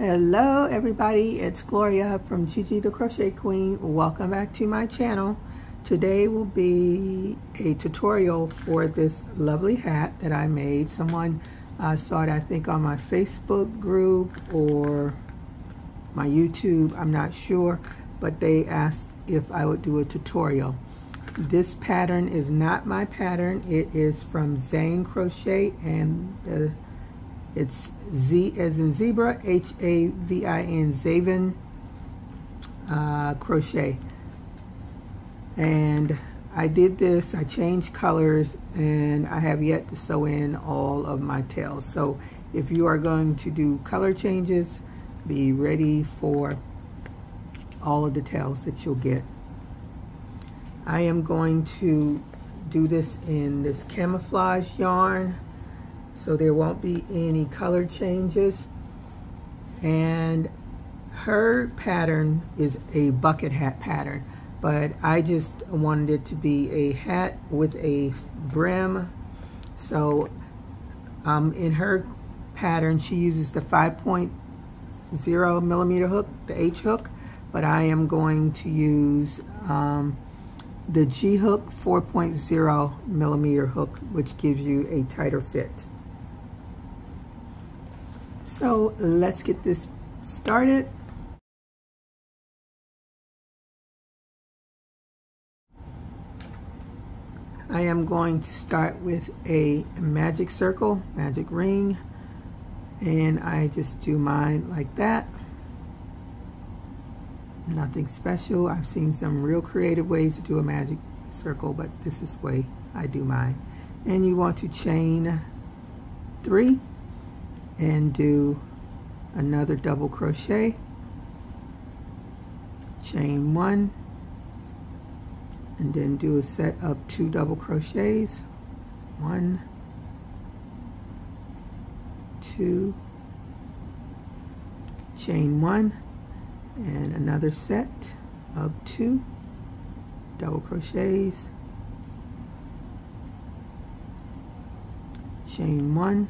Hello everybody, it's Gloria from GGTheCrochetQueen. Welcome back to my channel. Today will be a tutorial for this lovely hat that I made. Someone saw it, I think, on my Facebook group or my YouTube, I'm not sure, but they asked if I would do a tutorial. This pattern is not my pattern. It is from Zane Crochet, and it's Z as in zebra, H-A-V-I-N, Zavin Crochet. And I did this, I changed colors, and I have yet to sew in all of my tails. So if you are going to do color changes, be ready for all of the tails that you'll get. I am going to do this in this camouflage yarn, so there won't be any color changes. And her pattern is a bucket hat pattern, but I just wanted it to be a hat with a brim. So in her pattern, she uses the 5.0 millimeter hook, the H hook, but I am going to use the G hook 4.0 millimeter hook, which gives you a tighter fit. So let's get this started. I am going to start with a magic circle, magic ring, and I just do mine like that. Nothing special. I've seen some real creative ways to do a magic circle, but this is the way I do mine. And you want to chain 3 and do another double crochet, chain 1, and then do a set of 2 double crochets, 1, 2, chain 1, and another set of 2 double crochets, chain 1,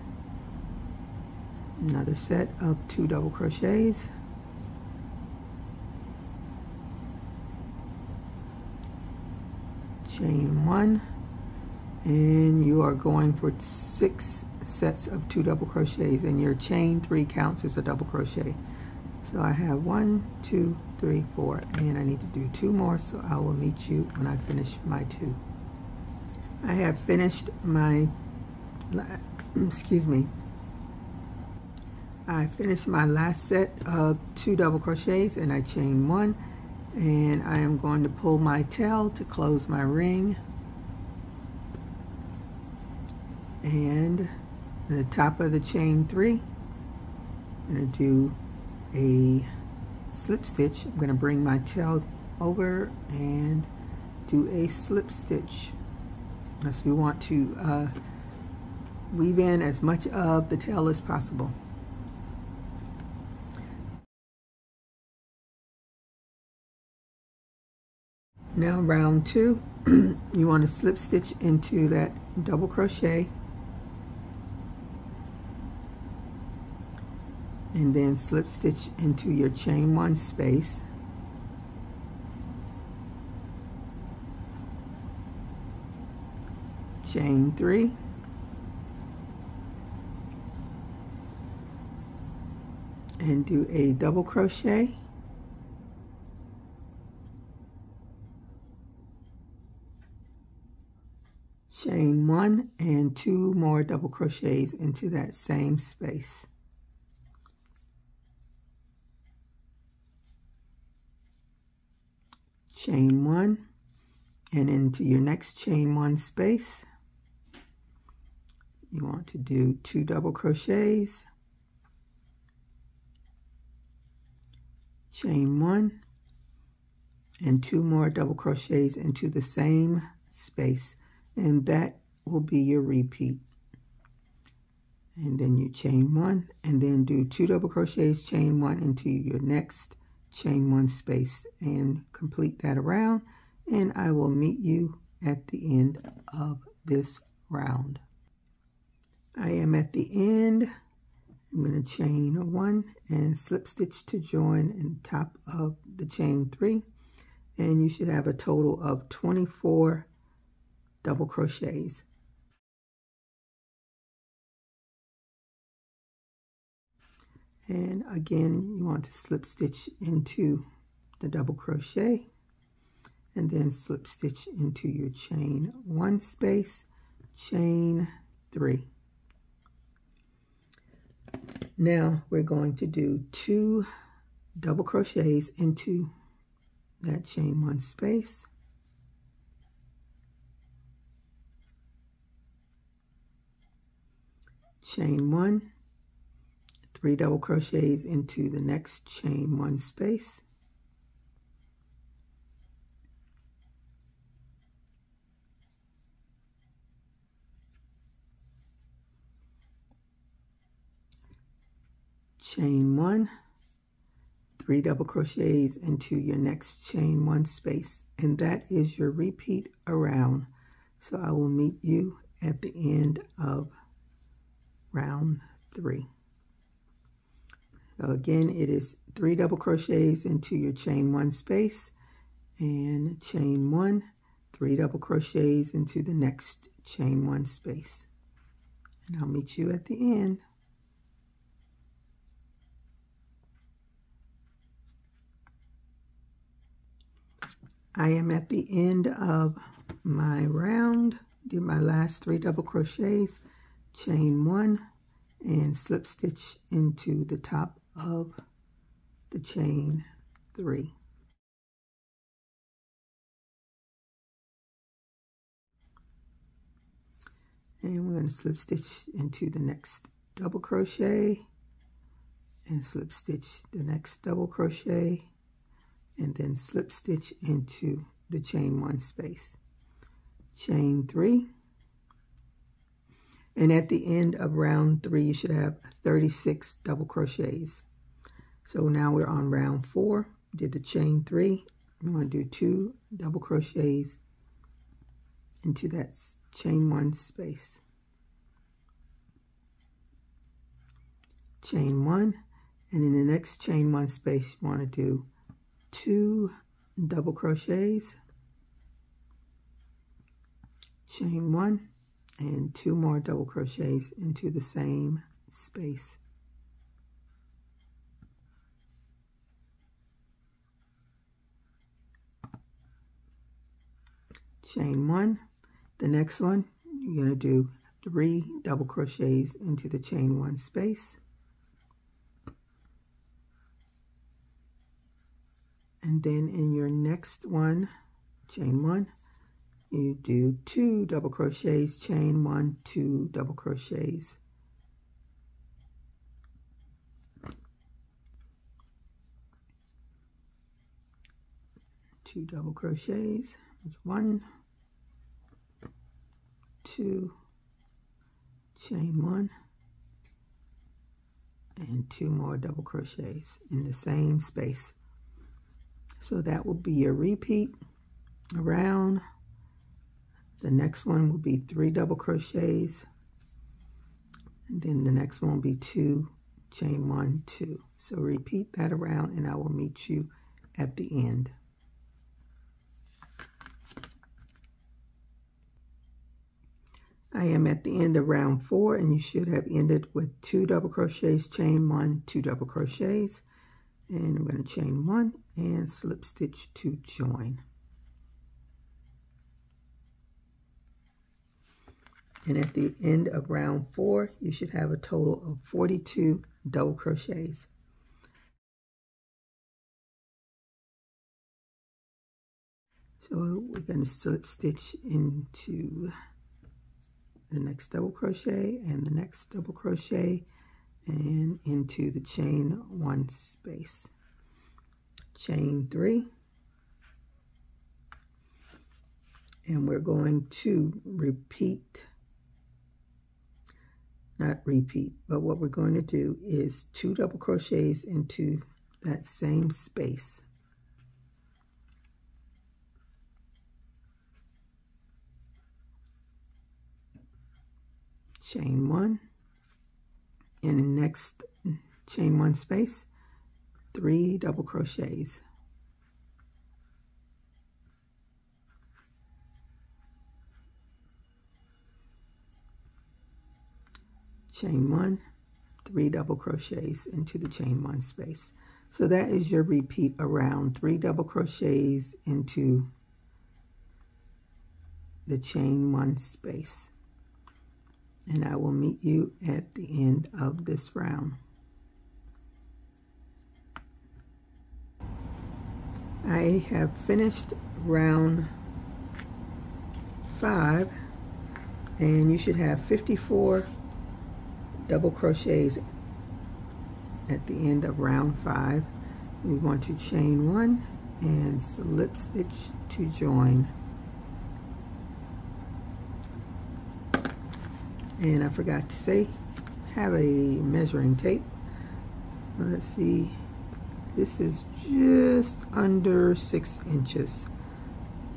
another set of 2 double crochets, chain 1, and you are going for 6 sets of 2 double crochets, and your chain 3 counts as a double crochet. So I have 1, 2, 3, 4, and I need to do 2 more, so I will meet you when I finish my 2. I have finished my, excuse me, I finished my last set of 2 double crochets, and I chain 1, and I am going to pull my tail to close my ring, and at the top of the chain 3, I'm going to do a slip stitch. I'm going to bring my tail over and do a slip stitch. So we want to weave in as much of the tail as possible. Now round 2, you want to slip stitch into that double crochet, and then slip stitch into your chain 1 space, chain 3, and do a double crochet, chain 1, and 2 more double crochets into that same space. Chain 1, and into your next chain 1 space, you want to do 2 double crochets, chain 1, and 2 more double crochets into the same space, and that will be your repeat. And then you chain 1, and then do 2 double crochets, chain 1 into your next chain 1 space, and complete that around, and I will meet you at the end of this round. I am at the end, I'm going to chain 1 and slip stitch to join in top of the chain 3, and you should have a total of 24 double crochets. And again, you want to slip stitch into the double crochet and then slip stitch into your chain 1 space, chain 3. Now we're going to do 2 double crochets into that chain 1 space, chain 1, 3 double crochets into the next chain 1 space, chain 1, 3 double crochets into your next chain 1 space, and that is your repeat around. So I will meet you at the end of round 3. So again, it is 3 double crochets into your chain 1 space and chain 1, 3 double crochets into the next chain 1 space, and I'll meet you at the end. I am at the end of my round. Did my last 3 double crochets, chain 1 and slip stitch into the top of the chain 3. And we're going to slip stitch into the next double crochet and slip stitch the next double crochet and then slip stitch into the chain 1 space, chain 3. And at the end of round 3, you should have 36 double crochets. So now we're on round 4. Did the chain 3. You want to do 2 double crochets into that chain 1 space, chain 1, and in the next chain 1 space, you want to do 2 double crochets, chain 1, and 2 more double crochets into the same space. Chain 1. The next one, you're going to do 3 double crochets into the chain 1 space. And then in your next one, chain 1, you do 2 double crochets, chain 1, 2 double crochets. Two double crochets, 1, 2, chain 1, and 2 more double crochets in the same space. So that will be your repeat around. The next one will be 3 double crochets, and then the next one will be 2, chain 1, 2. So repeat that around and I will meet you at the end. I am at the end of round 4, and you should have ended with 2 double crochets, chain 1, 2 double crochets, and I'm going to chain 1 and slip stitch to join. And at the end of round 4, you should have a total of 42 double crochets. So we're going to slip stitch into the next double crochet and the next double crochet and into the chain 1 space, chain 3, and we're going to but what we're going to do is 2 double crochets into that same space, chain 1, and the next chain 1 space, 3 double crochets. Chain 1, 3 double crochets into the chain 1 space. So that is your repeat around, 3 double crochets into the chain 1 space. And I will meet you at the end of this round. I have finished round 5, and you should have 54 double crochets at the end of round 5. We want to chain 1 and slip stitch to join. And I forgot to say, have a measuring tape. Let's see, this is just under 6 inches,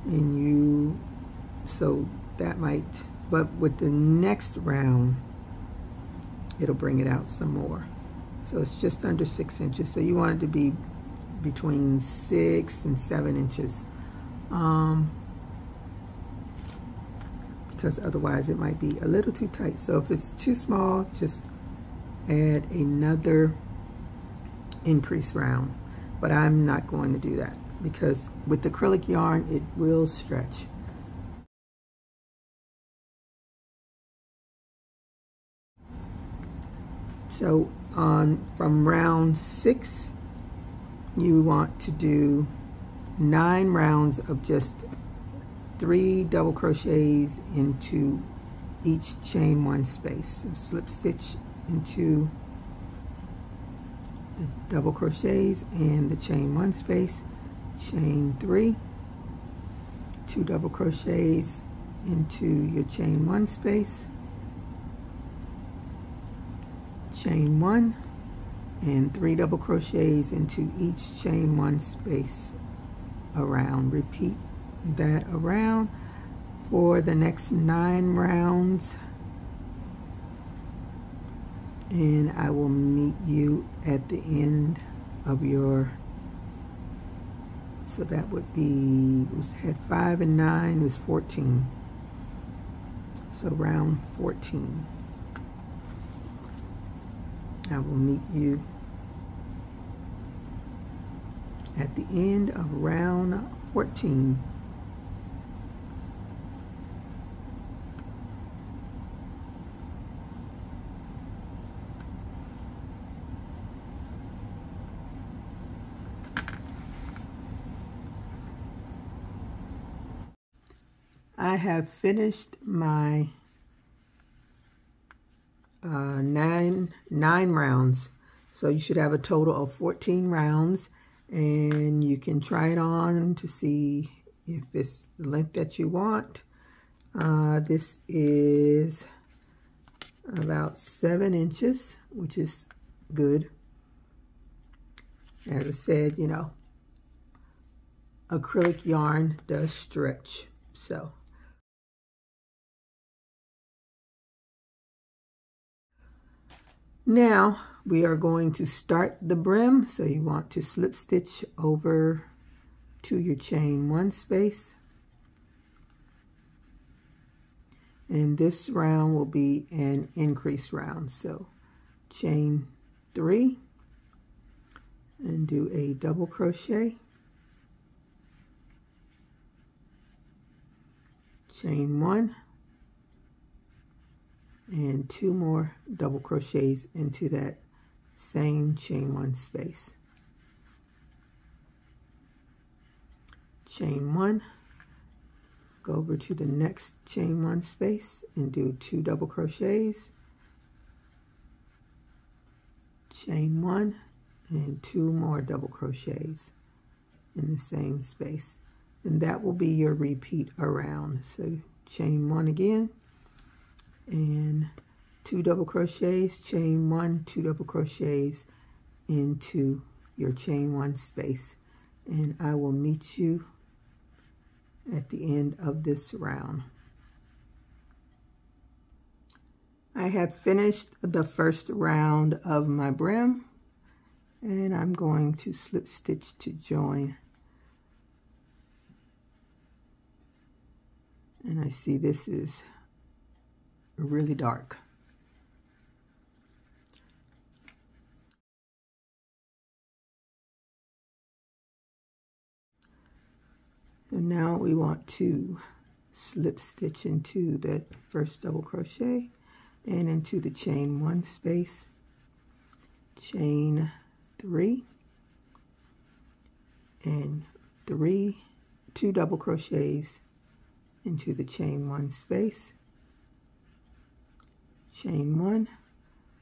and so that might, but with the next round it'll bring it out some more. So it's just under 6 inches. So you want it to be between 6 and 7 inches. Because otherwise it might be a little too tight. So if it's too small, just add another increase round. But I'm not going to do that because with acrylic yarn, it will stretch. So from round 6, you want to do 9 rounds of just 3 double crochets into each chain 1 space. So slip stitch into the double crochets and the chain 1 space, chain 3, 2 double crochets into your chain 1 space, chain 1, and 3 double crochets into each chain 1 space around. Repeat that around for the next 9 rounds, and I will meet you at the end of your, so that would be, we had 5 and 9 is 14, so round 14. I will meet you at the end of round 14. I have finished my 9 rounds, so you should have a total of 14 rounds, and you can try it on to see if it's the length that you want. This is about 7 inches, which is good. As I said, you know, acrylic yarn does stretch, so. Now we are going to start the brim, so you want to slip stitch over to your chain 1 space, and this round will be an increase round. So chain 3 and do a double crochet, chain 1, and 2 more double crochets into that same chain 1 space. Chain 1, go over to the next chain 1 space and do 2 double crochets, chain 1, and 2 more double crochets in the same space, and that will be your repeat around. So chain 1 again, and 2 double crochets, chain 1, 2 double crochets into your chain 1 space, and I will meet you at the end of this round. I have finished the first round of my brim, And I'm going to slip stitch to join. And I see this is really dark. And now we want to slip stitch into that first double crochet and into the chain 1 space, chain 3, and 2 double crochets into the chain 1 space, chain 1,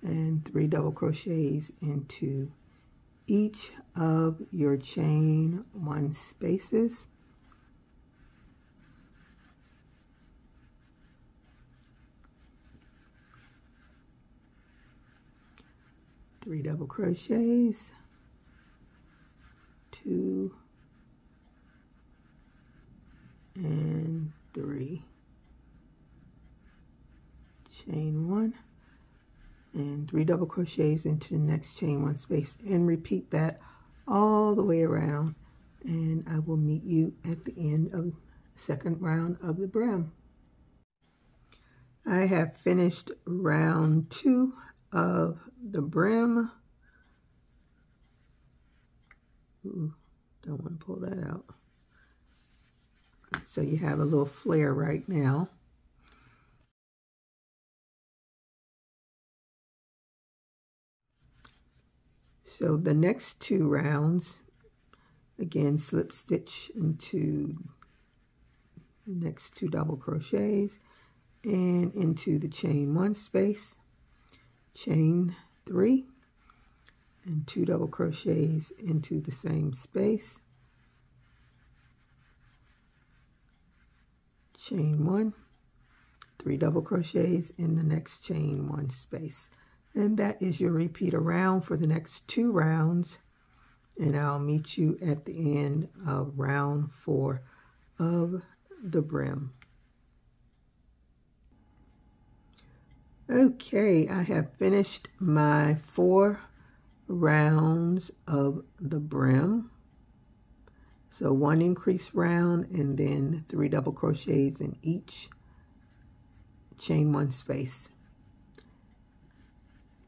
and 3 double crochets into each of your chain 1 spaces. Three double crochets, 2 and 3, chain 1, and 3 double crochets into the next chain 1 space, and repeat that all the way around, and I will meet you at the end of the second round of the brim. I have finished round 2 of the brim. Ooh, don't want to pull that out. So you have a little flare right now. So the next 2 rounds, again, slip stitch into the next 2 double crochets and into the chain 1 space, chain 3, and 2 double crochets into the same space, chain 1, 3 double crochets in the next chain 1 space. And that is your repeat around for the next 2 rounds, and I'll meet you at the end of round 4 of the brim. Okay, I have finished my 4 rounds of the brim. So 1 increase round and then 3 double crochets in each chain 1 space.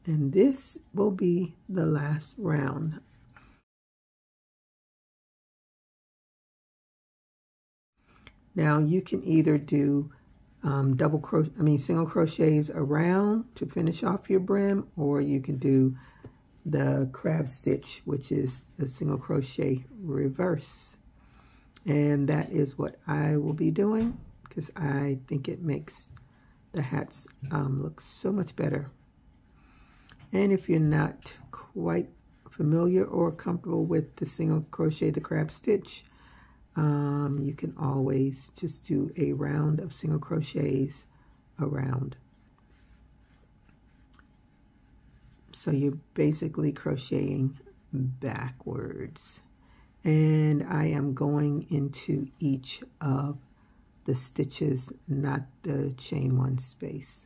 And this will be the last round. Now you can either do single crochets around to finish off your brim, or you can do the crab stitch, which is a single crochet reverse. And that is what I will be doing because I think it makes the hats look so much better. And if you're not quite familiar or comfortable with the single crochet, the crab stitch, you can always just do a round of single crochets around. So you're basically crocheting backwards. And I am going into each of the stitches, not the chain 1 space.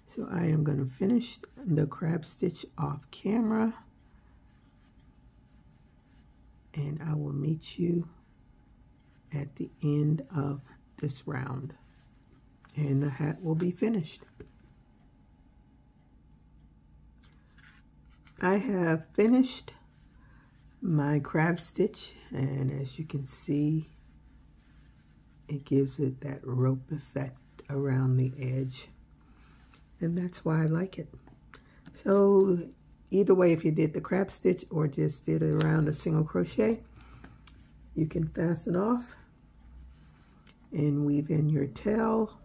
So I am going to finish the crab stitch off camera, and I will meet you at the end of this round, and the hat will be finished. I have finished my crab stitch, and as you can see, it gives it that rope effect around the edge. And that's why I like it. So either way, if you did the crab stitch or just did a round of single crochet, you can fasten off and weave in your tail,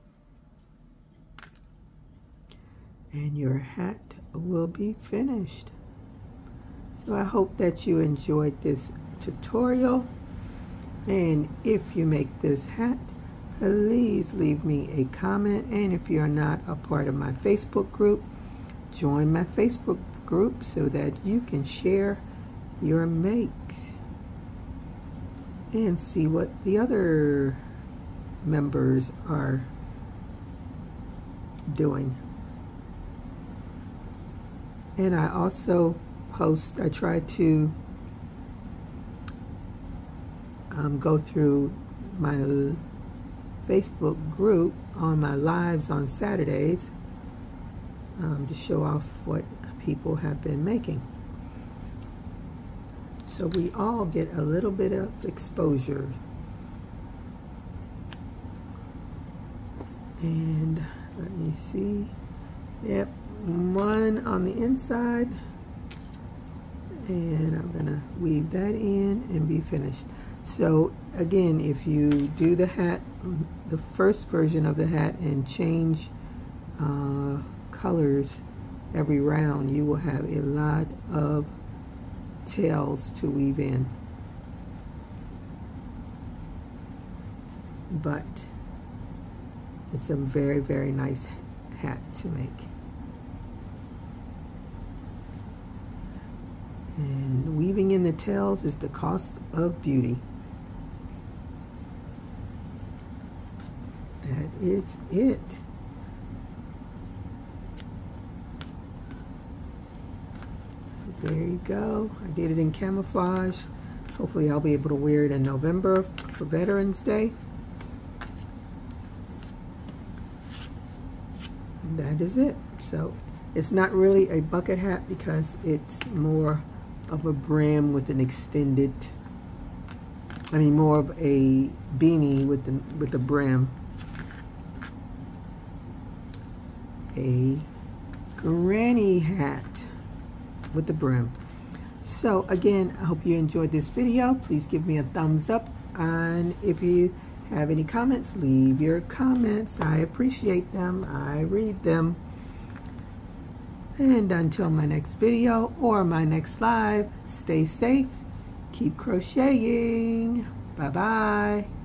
and your hat will be finished. So I hope that you enjoyed this tutorial, and if you make this hat, please leave me a comment. And if you're not a part of my Facebook group, join my Facebook group so that you can share your makes and see what the other members are doing. And I also post, I try to go through my Facebook group on my lives on Saturdays to show off what people have been making. So we all get a little bit of exposure. And let me see. Yep, one on the inside. And I'm gonna weave that in and be finished. So again, if you do the hat, the first version of the hat, and change colors every round, you will have a lot of tails to weave in. But it's a very, very nice hat to make. And weaving in the tails is the cost of beauty. That is it. There you go. I did it in camouflage. Hopefully I'll be able to wear it in November for Veterans Day. And that is it. So it's not really a bucket hat because it's more of a brim with an extended, more of a beanie with the brim. A granny hat with the brim. So again, I hope you enjoyed this video. Please give me a thumbs up, and if you have any comments, leave your comments. I appreciate them. I read them. And until my next video or my next live, stay safe, keep crocheting. Bye-bye.